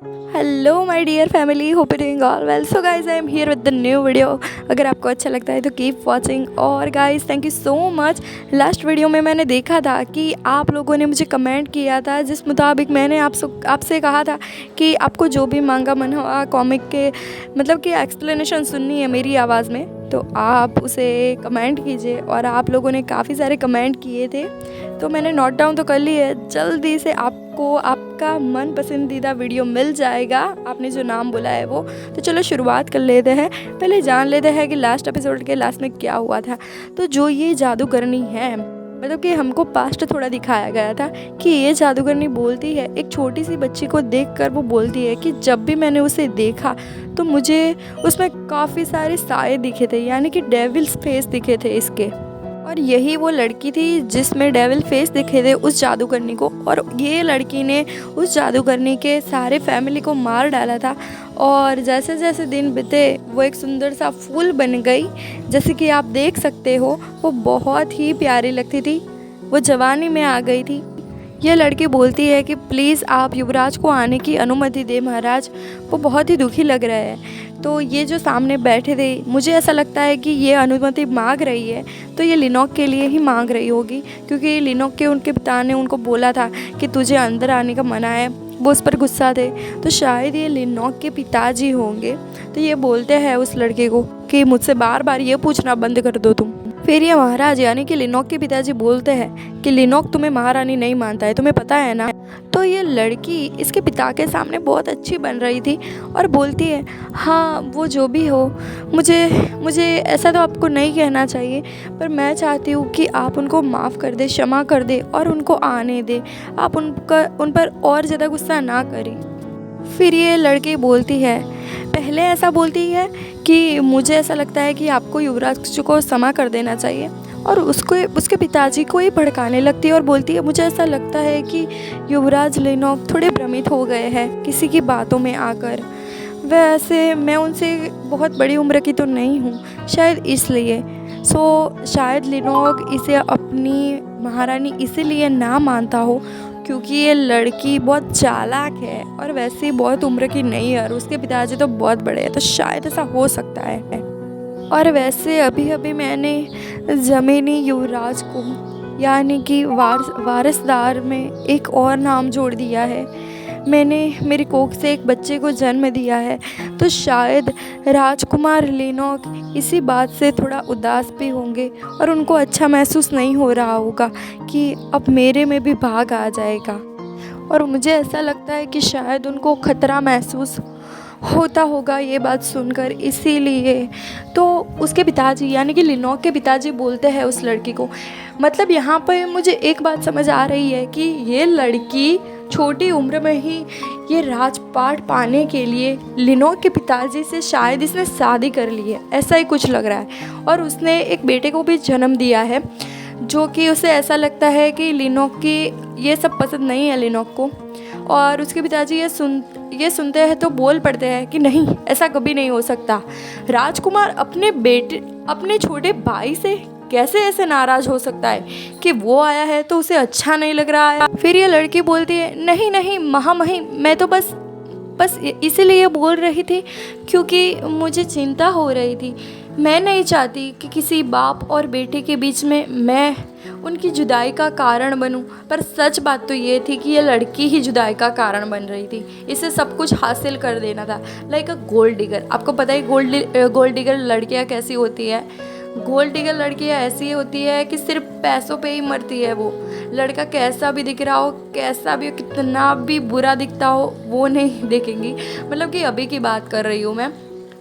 Hello my dear family, hope you doing all well. So guys I am here with the new video. अगर आपको अच्छा लगता है तो कीप वॉचिंग। और guys thank you so much. Last video में मैंने देखा था कि आप लोगों ने मुझे कमेंट किया था, जिस मुताबिक मैंने आपसे कहा था कि आपको जो भी मांगा मन हुआ कॉमिक के मतलब कि एक्सप्लेनेशन सुननी है मेरी आवाज़ में, तो आप उसे कमेंट कीजिए। और आप लोगों ने काफ़ी सारे कमेंट किए थे, तो मैंने नोट डाउन तो कर ली है। जल्दी से आपको आपका मन पसंदीदा वीडियो मिल जाएगा, आपने जो नाम बोला है वो। तो चलो शुरुआत कर लेते हैं। पहले जान लेते हैं कि लास्ट एपिसोड के लास्ट में क्या हुआ था। तो जो ये जादूगरनी है, मतलब कि हमको पास्ट थोड़ा दिखाया गया था कि ये जादूगरनी बोलती है, एक छोटी सी बच्ची को देखकर वो बोलती है कि जब भी मैंने उसे देखा तो मुझे उसमें काफ़ी सारे साए दिखे थे, यानी कि डेविल्स फेस दिखे थे इसके। और यही वो लड़की थी जिसमें डेविल फेस दिखे थे उस जादूगरनी को। और ये लड़की ने उस जादूगरनी के सारे फैमिली को मार डाला था। और जैसे जैसे दिन बीते वो एक सुंदर सा फूल बन गई। जैसे कि आप देख सकते हो, वो बहुत ही प्यारी लगती थी, वो जवानी में आ गई थी। यह लड़की बोलती है कि प्लीज़ आप युवराज को आने की अनुमति दें महाराज, वो बहुत ही दुखी लग रहा है। तो ये जो सामने बैठे थे, मुझे ऐसा लगता है कि ये अनुमति मांग रही है तो ये लिनोक के लिए ही मांग रही होगी, क्योंकि लिनोक के उनके पिता ने उनको बोला था कि तुझे अंदर आने का मना है, वो उस पर गुस्सा थे। तो शायद ये लिनोक के पिताजी होंगे। तो ये बोलते हैं उस लड़के को कि मुझसे बार बार ये पूछना बंद कर दो तुम। फिर ये महाराज यानी कि लिनोक के पिताजी बोलते हैं कि लिनोक तुम्हें महारानी नहीं मानता है, तुम्हें पता है ना। तो ये लड़की इसके पिता के सामने बहुत अच्छी बन रही थी और बोलती है, हाँ वो जो भी हो, मुझे ऐसा तो आपको नहीं कहना चाहिए, पर मैं चाहती हूँ कि आप उनको माफ़ कर दे, क्षमा कर दे और उनको आने दे। आप उन पर और ज़्यादा गुस्सा ना करें। फिर ये लड़की बोलती है, पहले ऐसा बोलती है कि मुझे ऐसा लगता है कि आपको युवराज को क्षमा कर देना चाहिए, और उसके पिताजी को ही भड़काने लगती है और बोलती है, मुझे ऐसा लगता है कि युवराज लिनोक थोड़े भ्रमित हो गए हैं किसी की बातों में आकर। वैसे मैं उनसे बहुत बड़ी उम्र की तो नहीं हूँ, शायद इसलिए। शायद लिनोक इसे अपनी महारानी इसीलिए ना मानता हो क्योंकि ये लड़की बहुत चालाक है और वैसे ही बहुत उम्र की नहीं है, और उसके पिताजी तो बहुत बड़े हैं, तो शायद ऐसा हो सकता है। और वैसे अभी अभी मैंने ज़मीनी युवराज को यानी कि वारिसदार में एक और नाम जोड़ दिया है। मैंने मेरी कोख से एक बच्चे को जन्म दिया है, तो शायद राजकुमार लिनोक इसी बात से थोड़ा उदास भी होंगे और उनको अच्छा महसूस नहीं हो रहा होगा कि अब मेरे में भी भाग आ जाएगा। और मुझे ऐसा लगता है कि शायद उनको खतरा महसूस होता होगा ये बात सुनकर, इसीलिए। तो उसके पिताजी यानी कि लिनोक के पिताजी बोलते हैं उस लड़की को, मतलब यहाँ पर मुझे एक बात समझ आ रही है कि ये लड़की छोटी उम्र में ही ये राजपाट पाने के लिए लिनोक के पिताजी से शायद इसने शादी कर ली है, ऐसा ही कुछ लग रहा है। और उसने एक बेटे को भी जन्म दिया है, जो कि उसे ऐसा लगता है कि लिनोक की ये सब पसंद नहीं है लिनोक को। और उसके पिताजी ये सुनते हैं तो बोल पड़ते हैं कि नहीं, ऐसा कभी नहीं हो सकता। राजकुमार अपने छोटे भाई से कैसे ऐसे नाराज़ हो सकता है कि वो आया है तो उसे अच्छा नहीं लग रहा है। फिर ये लड़की बोलती है, नहीं नहीं महामहिम, मैं तो बस इसीलिए बोल रही थी क्योंकि मुझे चिंता हो रही थी। मैं नहीं चाहती कि किसी बाप और बेटे के बीच में मैं उनकी जुदाई का कारण बनूं, पर सच बात तो ये थी कि ये लड़की ही जुदाई का कारण बन रही थी। इसे सब कुछ हासिल कर देना था, लाइक अ गोल्ड डिगर। आपको पता है गोल्ड डिगर लड़कियां कैसी होती है। गोल्ड डिगर लड़कियां ऐसी होती है कि सिर्फ पैसों पे ही मरती है। वो लड़का कैसा भी दिख रहा हो, कैसा भी, कितना भी बुरा दिखता हो, वो नहीं देखेंगी। मतलब कि अभी की बात कर रही हूँ मैं,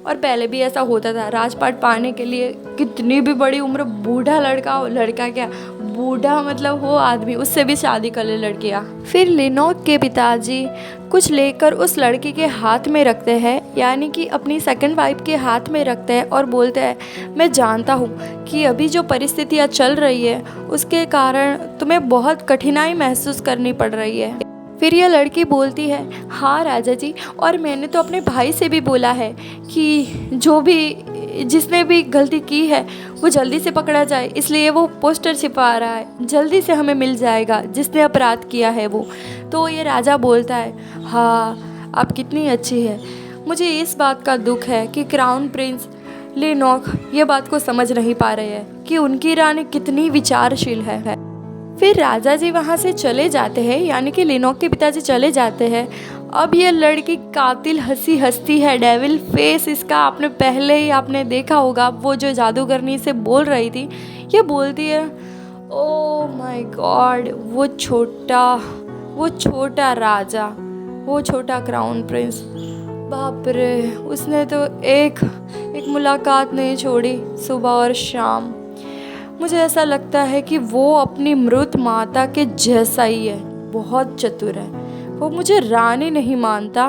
और पहले भी ऐसा होता था। राजपाट पाने के लिए कितनी भी बड़ी उम्र बूढ़ा लड़का हो, लड़का क्या बूढ़ा मतलब हो आदमी, उससे भी शादी कर ले लड़कियाँ। फिर लिनोक के पिताजी कुछ लेकर उस लड़की के हाथ में रखते हैं, यानी कि अपनी सेकंड वाइफ के हाथ में रखते हैं और बोलते हैं, मैं जानता हूँ कि अभी जो परिस्थितियाँ चल रही है उसके कारण तुम्हें बहुत कठिनाई महसूस करनी पड़ रही है। फिर यह लड़की बोलती है, हाँ राजा जी, और मैंने तो अपने भाई से भी बोला है कि जिसने भी गलती की है वो जल्दी से पकड़ा जाए, इसलिए वो पोस्टर छिपा रहा है, जल्दी से हमें मिल जाएगा जिसने अपराध किया है वो। तो ये राजा बोलता है, हाँ आप कितनी अच्छी है। मुझे इस बात का दुख है कि क्राउन प्रिंस लिनोक ये बात को समझ नहीं पा रहे हैं कि उनकी रानी कितनी विचारशील है। फिर राजा जी वहाँ से चले जाते हैं, यानी कि लिनोक के पिताजी चले जाते हैं। अब ये लड़की कातिल हंसी हंसती है, डेविल फेस इसका आपने पहले ही आपने देखा होगा। वो जो जादूगरनी से बोल रही थी, ये बोलती है ओ माय गॉड, वो छोटा राजा, वो छोटा क्राउन प्रिंस, बाप रे, उसने तो एक मुलाकात नहीं छोड़ी सुबह और शाम। मुझे ऐसा लगता है कि वो अपनी मृत माता के जैसा ही है, बहुत चतुर है। वो मुझे रानी नहीं मानता,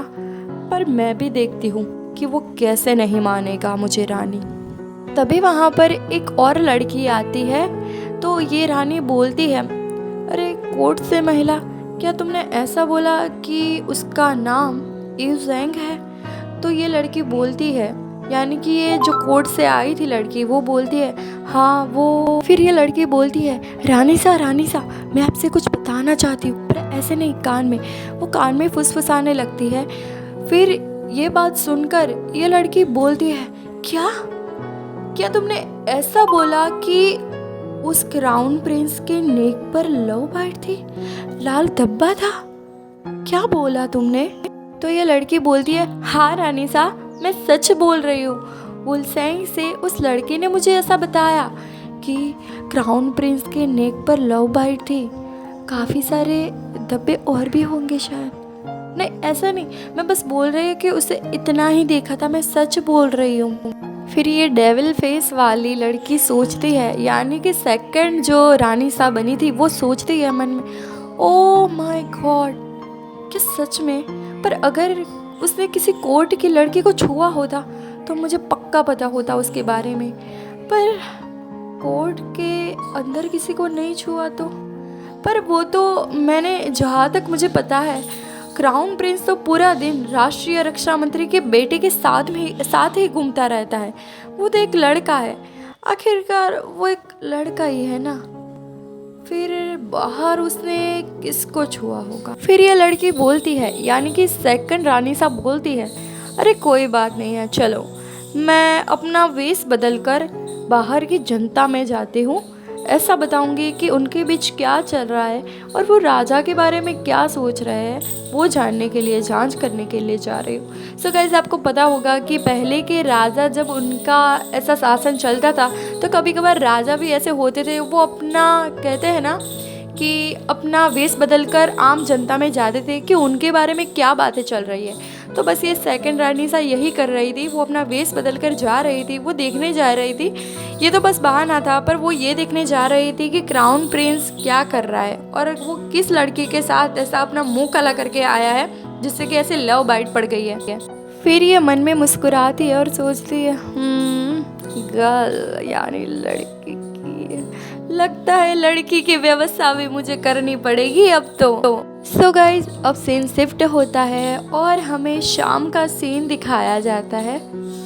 पर मैं भी देखती हूँ कि वो कैसे नहीं मानेगा मुझे रानी। तभी वहाँ पर एक और लड़की आती है, तो ये रानी बोलती है, अरे कोर्ट से महिला, क्या तुमने ऐसा बोला कि उसका नाम यूजेंग है? तो ये लड़की बोलती है, यानी कि ये जो कोर्ट से आई थी लड़की, वो बोलती है हाँ वो। फिर ये लड़की बोलती है रानी सा मैं आपसे कुछ बताना चाहती हूँ, पर ऐसे नहीं, कान में। वो कान में फुसफुसाने लगती है। फिर ये बात सुनकर ये लड़की बोलती है क्या तुमने ऐसा बोला कि उस क्राउन प्रिंस के नेक पर लव बाइट थी, लाल धब्बा था? क्या बोला तुमने? तो ये लड़की बोलती है हाँ रानी सा, मैं सच बोल रही हूँ। वुलसेंग से उस लड़की ने मुझे ऐसा बताया कि क्राउन प्रिंस के नेक पर लव बाइट थी, काफ़ी सारे धब्बे और भी होंगे शायद। नहीं ऐसा नहीं, मैं बस बोल रही हूँ कि उसे इतना ही देखा था, मैं सच बोल रही हूँ। फिर ये डेविल फेस वाली लड़की सोचती है, यानी कि सेकंड जो रानी सा बनी थी, वो सोचती है मन में ओ माय गॉड, क्या सच में? पर अगर उसने किसी कोर्ट की लड़की को छुआ होता तो मुझे पक्का पता होता उसके बारे में, पर कोर्ट के अंदर किसी को नहीं छुआ तो। पर वो तो मैंने, जहाँ तक मुझे पता है, क्राउन प्रिंस तो पूरा दिन राष्ट्रीय रक्षा मंत्री के बेटे के साथ ही घूमता रहता है। वो तो एक लड़का है, आखिरकार वो एक लड़का ही है ना। फिर बाहर उसने किसको छुआ होगा? फिर ये लड़की बोलती है, यानी कि सेकंड रानी साहब बोलती है, अरे कोई बात नहीं है, चलो मैं अपना वेश बदलकर बाहर की जनता में जाती हूँ, ऐसा बताऊंगी कि उनके बीच क्या चल रहा है और वो राजा के बारे में क्या सोच रहे हैं, वो जानने के लिए, जांच करने के लिए जा रही हूँ। सो गाइस, आपको पता होगा कि पहले के राजा, जब उनका ऐसा शासन चलता था, तो कभी कभार राजा भी ऐसे होते थे, वो अपना, कहते हैं ना कि अपना वेश बदलकर आम जनता में जाते थे कि उनके बारे में क्या बातें चल रही है। तो बस ये सेकंड रानी सा यही कर रही थी, वो अपना वेश बदल कर जा रही थी, वो देखने जा रही थी। ये तो बस बहाना था, पर वो ये देखने जा रही थी कि क्राउन प्रिंस क्या कर रहा है और वो किस लड़की के साथ ऐसा अपना मुंह काला करके आया है जिससे कि ऐसे लव बाइट पड़ गई है। फिर ये मन में मुस्कुराती है और सोचती है गर्ल, यानी लड़की की, लगता है लड़की की व्यवस्था भी मुझे करनी पड़ेगी अब तो। सो गाइज, अब सीन शिफ्ट होता है और हमें शाम का सीन दिखाया जाता है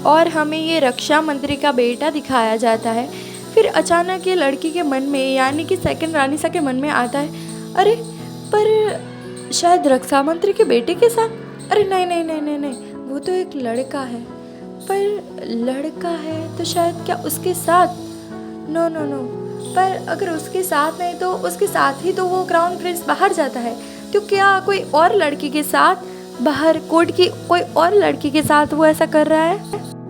और हमें ये रक्षा मंत्री का बेटा दिखाया जाता है। फिर अचानक ये लड़की के मन में, यानी कि सेकंड रानी सा के मन में आता है, अरे पर शायद रक्षा मंत्री के बेटे के साथ, अरे नहीं नहीं नहीं नहीं नहीं, वो तो एक लड़का है, पर लड़का है तो शायद क्या उसके साथ, नो नो नो, पर अगर उसके साथ नहीं तो उसके साथ ही तो वो क्राउन प्रिंस बाहर जाता है, तो क्या कोई और लड़की के साथ बाहर, कोर्ट की कोई और लड़की के साथ वो ऐसा कर रहा है।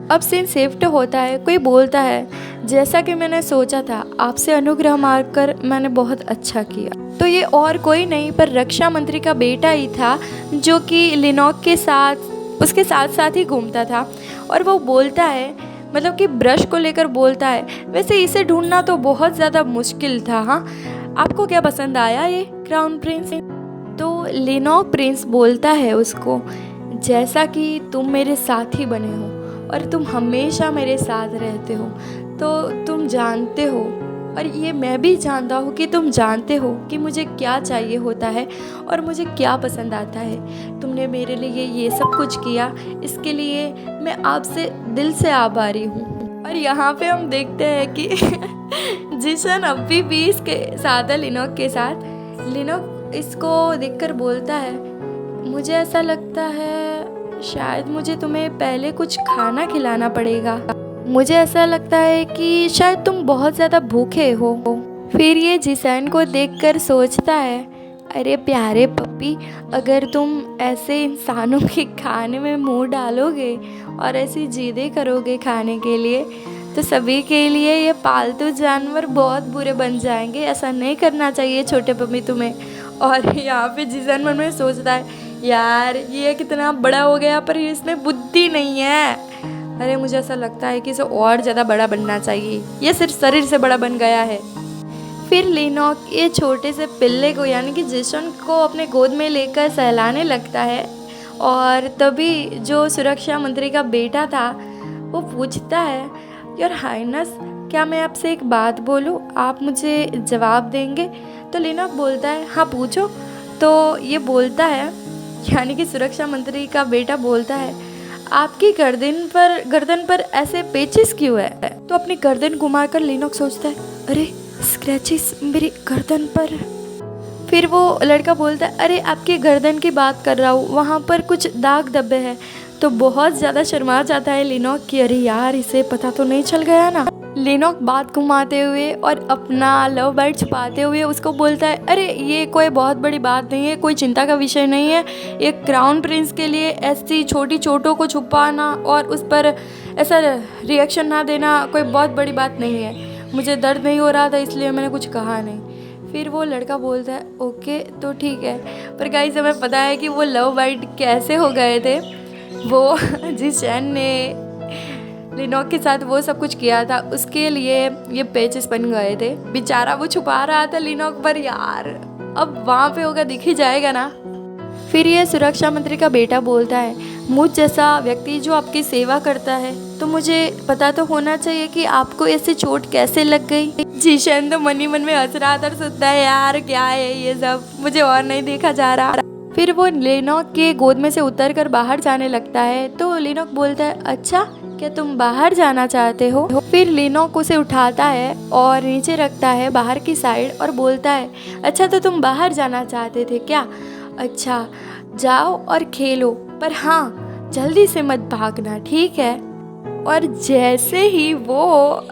अब सीन शिफ्ट होता है, कोई बोलता है, जैसा कि मैंने सोचा था, आपसे अनुग्रह मांगकर मैंने बहुत अच्छा किया। तो ये और कोई नहीं पर रक्षा मंत्री का बेटा ही था, जो कि लिनोक के साथ, उसके साथ साथ ही घूमता था। और वो बोलता है, मतलब कि ब्रश को लेकर बोलता है, वैसे इसे ढूंढना तो बहुत ज़्यादा मुश्किल था। हाँ, आपको क्या पसंद आया ये क्राउन प्रिंस? तो लिनोक प्रिंस बोलता है उसको, जैसा कि तुम मेरे साथी बने हो और तुम हमेशा मेरे साथ रहते हो, तो तुम जानते हो, और ये मैं भी जानता हूँ कि तुम जानते हो कि मुझे क्या चाहिए होता है और मुझे क्या पसंद आता है। तुमने मेरे लिए ये सब कुछ किया, इसके लिए मैं आपसे दिल से आभारी हूँ। और यहाँ पे हम देखते हैं कि जिशन अभी भी इसके साथ है लिनोक के साथ। लिनोक इसको देखकर बोलता है, मुझे ऐसा लगता है शायद मुझे तुम्हें पहले कुछ खाना खिलाना पड़ेगा। मुझे ऐसा लगता है कि शायद तुम बहुत ज़्यादा भूखे हो। फिर ये जिसैन को देखकर सोचता है, अरे प्यारे पप्पी, अगर तुम ऐसे इंसानों के खाने में मुंह डालोगे और ऐसी जिदें करोगे खाने के लिए, तो सभी के लिए ये पालतू जानवर बहुत बुरे बन जाएंगे। ऐसा नहीं करना चाहिए छोटे पप्पी तुम्हें। और यहाँ पे जिसैन मन में सोचता है, यार ये कितना बड़ा हो गया पर इसमें बुद्धि नहीं है। अरे मुझे ऐसा लगता है कि इसे और ज़्यादा बड़ा बनना चाहिए, ये सिर्फ शरीर से बड़ा बन गया है। फिर लिनोक ये छोटे से पिल्ले को यानी कि जिशन को अपने गोद में लेकर सहलाने लगता है। और तभी जो सुरक्षा मंत्री का बेटा था वो पूछता है, योर हाइनेस, क्या मैं आपसे एक बात बोलूं, आप मुझे जवाब देंगे? तो लिनोक बोलता है, हाँ पूछो। तो ये बोलता है, यानी कि सुरक्षा मंत्री का बेटा बोलता है, आपकी गर्दन पर ऐसे पेचिस क्यों है? तो अपनी गर्दन घुमाकर लिनोक सोचता है, अरे स्क्रैचेस मेरी गर्दन पर। फिर वो लड़का बोलता है, अरे आपकी गर्दन की बात कर रहा हूँ, वहाँ पर कुछ दाग धब्बे हैं। तो बहुत ज़्यादा शर्मा जाता है लिनोक कि अरे यार इसे पता तो नहीं चल गया ना। लिनोक बात घुमाते हुए और अपना लव बर्ड छुपाते हुए उसको बोलता है, अरे ये कोई बहुत बड़ी बात नहीं है, कोई चिंता का विषय नहीं है। एक क्राउन प्रिंस के लिए ऐसी छोटी चोटों को छुपाना और उस पर ऐसा रिएक्शन ना देना कोई बहुत बड़ी बात नहीं है। मुझे दर्द नहीं हो रहा था इसलिए मैंने कुछ कहा नहीं। फिर वो लड़का बोलता है, ओके तो ठीक है। पर गाइस हमें पता है कि वो लव बर्ड कैसे हो गए थे। वो जिसैन ने लिनोक के साथ वो सब कुछ किया था, उसके लिए ये पेचेस बन गए थे। बेचारा वो छुपा रहा था लिनोक पर, यार अब वहाँ पे होगा दिख ही जाएगा ना। फिर ये सुरक्षा मंत्री का बेटा बोलता है, मुझ जैसा व्यक्ति जो आपकी सेवा करता है, तो मुझे पता तो होना चाहिए कि आपको ऐसी चोट कैसे लग गई। जिशन तो मन ही मन में हंस रहा था, सोचता है यार क्या है ये सब, मुझे और नहीं देखा जा रहा। फिर वो लिनोक के गोद में से उतर कर बाहर जाने लगता है। तो लिनोक बोलता है, अच्छा क्या तुम बाहर जाना चाहते हो? फिर लिनोक उसे उठाता है और नीचे रखता है बाहर की साइड और बोलता है, अच्छा तो तुम बाहर जाना चाहते थे क्या? अच्छा जाओ और खेलो, पर हाँ जल्दी से मत भागना, ठीक है? और जैसे ही वो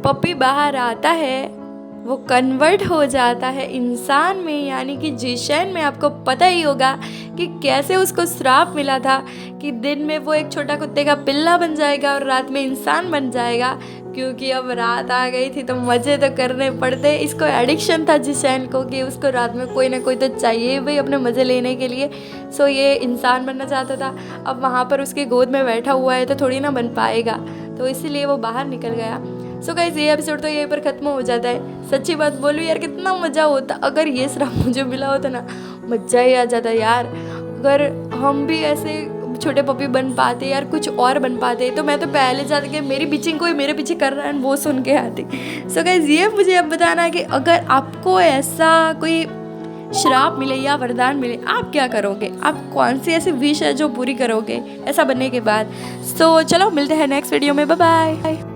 पप्पी बाहर आता है वो कन्वर्ट हो जाता है इंसान में, यानी कि जिशन में। आपको पता ही होगा कि कैसे उसको श्राप मिला था कि दिन में वो एक छोटा कुत्ते का पिल्ला बन जाएगा और रात में इंसान बन जाएगा। क्योंकि अब रात आ गई थी तो मज़े तो करने पड़ते। इसको एडिक्शन था जिशन को कि उसको रात में कोई ना कोई तो चाहिए भाई अपने मज़े लेने के लिए। सो ये इंसान बनना चाहता था। अब वहाँ पर उसके गोद में बैठा हुआ है तो थोड़ी ना बन पाएगा, तो इसीलिए वो बाहर निकल गया। सो गाइस ये एपिसोड तो यहीं पर ख़त्म हो जाता है। सच्ची बात बोलूँ यार, कितना मज़ा होता अगर ये श्राप मुझे मिला होता ना, मज़ा ही आ जाता यार। अगर हम भी ऐसे छोटे पपी बन पाते यार, कुछ और बन पाते, तो मैं तो पहले जाते कि मेरी बिचिंग कोई मेरे पीछे कर रहा है वो सुन के आती। सो गाइस ये मुझे अब बताना है कि अगर आपको ऐसा कोई श्राप मिले या वरदान मिले, आप क्या करोगे? आप कौन सी ऐसी विश है जो पूरी करोगे ऐसा बनने के बाद? सो चलो मिलते हैं नेक्स्ट वीडियो में, बाय बाय।